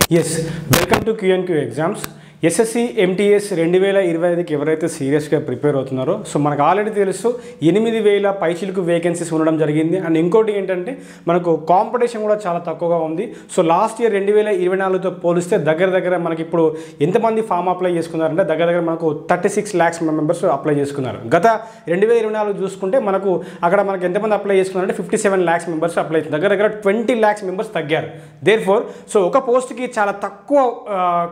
Yes, welcome to Q&Q exams. SSC MTS 2025కి ఎవరైతే సీరియస్గా prepare అవుతున్నారో సో మనకు ఆల్రెడీ తెలుసు 8000 పైచిలకు వేకెన్సీస్ ఉండడం జరిగింది. అండ్ ఇంకోటి ఏంటంటే మనకు కాంపిటీషన్ కూడా చాలా తక్కువగా ఉంది. సో లాస్ట్ ఇయర్ 2024తో పోలిస్తే దగ్గర మనకి ఇప్పుడు ఎంతమంది ఫామ్ అప్లై చేసుకున్నారంటే దగ్గర మనకు 36 lakhs మెంబర్స్ అప్లై చేసుకున్నారు. గత 2024 చూసుకుంటే మనకు అక్కడ మనకు ఎంతమంది అప్లై చేసుకున్నారంటే 57 lakhs మెంబర్స్ అప్లై దగ్గర 20 lakhs మెంబర్స్ తగ్గారు. దేర్ఫోర్ సో ఒక పోస్ట్కి చాలా తక్కువ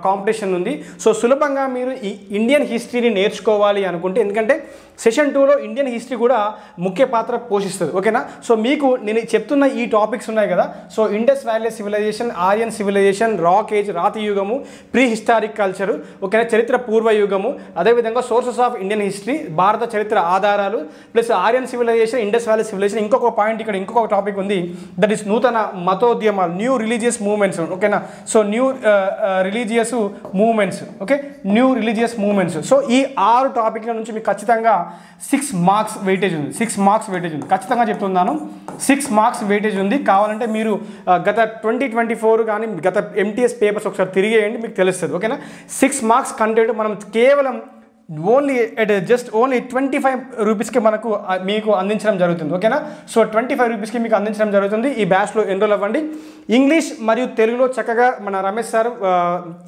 కాంపిటీషన్ ఉంది. సో సులభంగా మీరు ఈ ఇండియన్ హిస్టరీని నేర్చుకోవాలి అనుకుంటే, ఎందుకంటే సెషన్ 2లో ఇండియన్ హిస్టరీ కూడా ముఖ్య పాత్ర పోషిస్తుంది. ఓకేనా? సో మీకు నేను చెప్తున్న ఈ టాపిక్స్ ఉన్నాయి కదా, so Indus valley civilization, Aryan civilization, rock age రాతి యుగము, ప్రీ హిస్టారిక్ కల్చరు, ఓకేనా, చరిత్ర పూర్వ యుగము, అదేవిధంగా సోర్సెస్ ఆఫ్ ఇండియన్ హిస్టరీ, భారత చరిత్ర ఆధారాలు, plus Aryan civilization, Indus valley civilization. ఇంకొక పాయింట్ ఇక్కడ ఇంకొక టాపిక్ ఉంది, దట్ ఈస్ నూతన మతోద్యమాలు, న్యూ రిలీజియస్ మూవ్మెంట్స్. ఓకేనా? So new religious movements, okay, new religious movements. So ఈ 6 టాపిక్ల నుంచి మీకు ఖచ్చితంగా 6 మార్క్స్ వెయిటేజ్ ఉంది. 6 మార్క్స్ వెయిటేజ్ ఉంది, ఖచ్చితంగా చెప్తున్నాను. 6 మార్క్స్ వెయిటేజ్ ఉంది. కావాలంటే మీరు గత 2024 కానీ గత MTS పేపర్స్ ఒకసారి తిరిగేయండి, మీకు తెలుస్తుంది. ఓకేనా? 6 మార్క్స్ కంటెంట్ మనం కేవలం ఓన్లీ జస్ట్ ఓన్లీ 25 రూపీస్కి మీకు అందించడం జరుగుతుంది. ఓకేనా? సో 25 రూపీస్కి మీకు అందించడం జరుగుతుంది. ఈ బ్యాచ్లో ఎన్రోల్ అవ్వండి. ఇంగ్లీష్ మరియు తెలుగులో చక్కగా మన రమేష్ సార్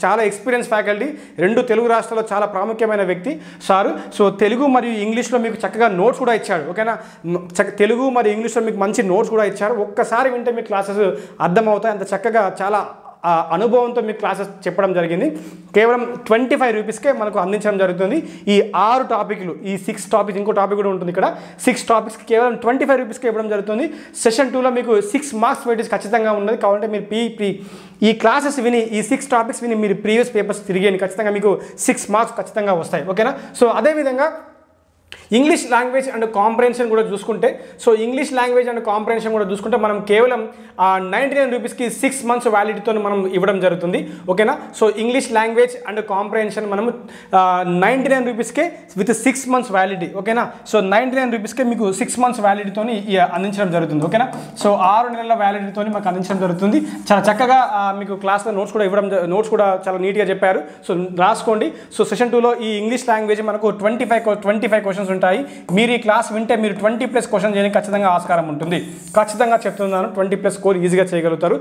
చాలా ఎక్స్పీరియన్స్ ఫ్యాకల్టీ, 2 తెలుగు రాష్ట్రాల్లో చాలా ప్రాముఖ్యమైన వ్యక్తి సారు. సో తెలుగు మరియు ఇంగ్లీష్లో మీకు చక్కగా నోట్స్ కూడా ఇచ్చాడు. ఓకేనా? తెలుగు మరియు ఇంగ్లీష్లో మీకు మంచి నోట్స్ కూడా ఇచ్చారు. ఒక్కసారి వింటే మీకు క్లాసెస్ అర్థమవుతాయి. అంత చక్కగా చాలా అనుభవంతో మీకు క్లాసెస్ చెప్పడం జరిగింది. కేవలం 25 రూపీస్కే మనకు అందించడం జరుగుతుంది. ఈ 6 టాపిక్లు, ఈ 6 టాపిక్స్, ఇంకో టాపిక్ కూడా ఉంటుంది ఇక్కడ, 6 టాపిక్స్కి కేవలం 25 రూపీస్కి ఇవ్వడం జరుగుతుంది. సెషన్ 2లో మీకు 6 మార్క్స్ వెయిటేజ్ ఖచ్చితంగా ఉన్నది. కావాలంటే మీరు ఈ క్లాసెస్ విని, ఈ 6 టాపిక్స్ విని మీరు ప్రీవియస్ పేపర్స్ తిరిగేయండి, ఖచ్చితంగా మీకు 6 మార్క్స్ ఖచ్చితంగా వస్తాయి. ఓకేనా? సో అదేవిధంగా ఇంగ్లీష్ లాంగ్వేజ్ అండ్ కాంప్రహెన్షన్ కూడా చూసుకుంటే, so English language and comprehension కూడా చూసుకుంటే మనం కేవలం 99 రూపీస్కి 6 months వ్యాలిడిటీతో మనం ఇవ్వడం జరుగుతుంది. ఓకేనా? So English language and comprehension మనము 99 రూపీస్కే విత్ 6 months వ్యాలిడిటీ. ఓకేనా? సో 99 రూపీస్కే మీకు 6 months వ్యాలిడిటీతో అందించడం జరుగుతుంది. ఓకేనా? సో 6 నెలల వ్యాలిడిటీతో మాకు అందించడం జరుగుతుంది. చాలా చక్కగా మీకు క్లాస్లో నోట్స్ కూడా ఇవ్వడం, నోట్స్ కూడా చాలా నీట్గా చెప్పారు. సో రాసుకోండి. సో సెషన్ 2లో ఈ ఇంగ్లీష్ లాంగ్వేజ్ మనకు 25 క్వశ్చన్స్ ఉంటాయి. మీరు ఈ క్లాస్ వింటే మీరు 20+ క్వశ్చన్ చేయడానికి ఖచ్చితంగా ఆస్కారం ఉంటుంది. ఖచ్చితంగా చెప్తున్నాను, 20+ స్కోర్ ఈజీగా చేయగలుగుతారు.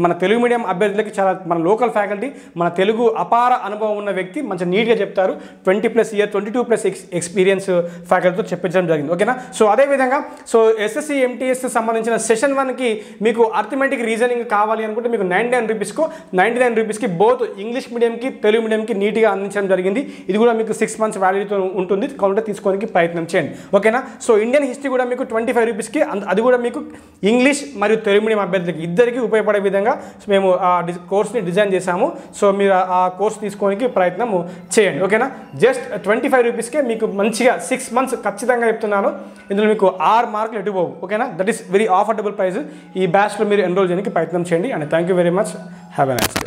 మన తెలుగు మీడియం అభ్యర్థులకి చాలా మన లోకల్ ఫ్యాకల్టీ, మన తెలుగు అపార అనుభవం ఉన్న వ్యక్తి మంచి నీట్గా చెప్తారు. 20+ ఇయర్ 22+ ఎక్స్పీరియన్స్ ఫ్యాకల్టీతో చెప్పించడం జరిగింది. ఓకేనా? సో అదేవిధంగా సో SSC MTS సంబంధించిన సెషన్ 1కి మీకు అర్థమెటిక్ రీజనింగ్ కావాలి అనుకుంటే మీకు 99 రూపీస్కి బోత్ ఇంగ్లీష్ మీడియంకి తెలుగు మీడియంకి నీట్గా అందించడం జరిగింది. ఇది కూడా మీకు 6 months వ్యాలిడిటీతో ఉంటుంది. కావాలంటే తీసుకోవడానికి ప్రయత్నం చేయండి. ఓకేనా? సో ఇండియన్ హిస్టరీ కూడా మీకు 25 రూపీస్కి, అది కూడా మీకు ఇంగ్లీష్ మరియు తెలుగు మీడియం అభ్యర్థులకి ఇద్దరికి ఉపయోగపడే విధంగా మేము ఆ కోర్స్ని డిజైన్ చేశాము. సో మీరు ఆ కోర్స్ తీసుకోవడానికి ప్రయత్నం చేయండి. ఓకేనా? జస్ట్ 25 రూపీస్కే మీకు మంచిగా 6 months ఖచ్చితంగా చెప్తున్నాను. ఇందులో మీకు 6 మార్కులు ఎటుపోవు. ఓకేనా? That is very affordable price. ఈ బ్యాచ్లో మీరు ఎన్రోల్ చేయడానికి ప్రయత్నం చేయండి. And thank you very much. Have a nice day.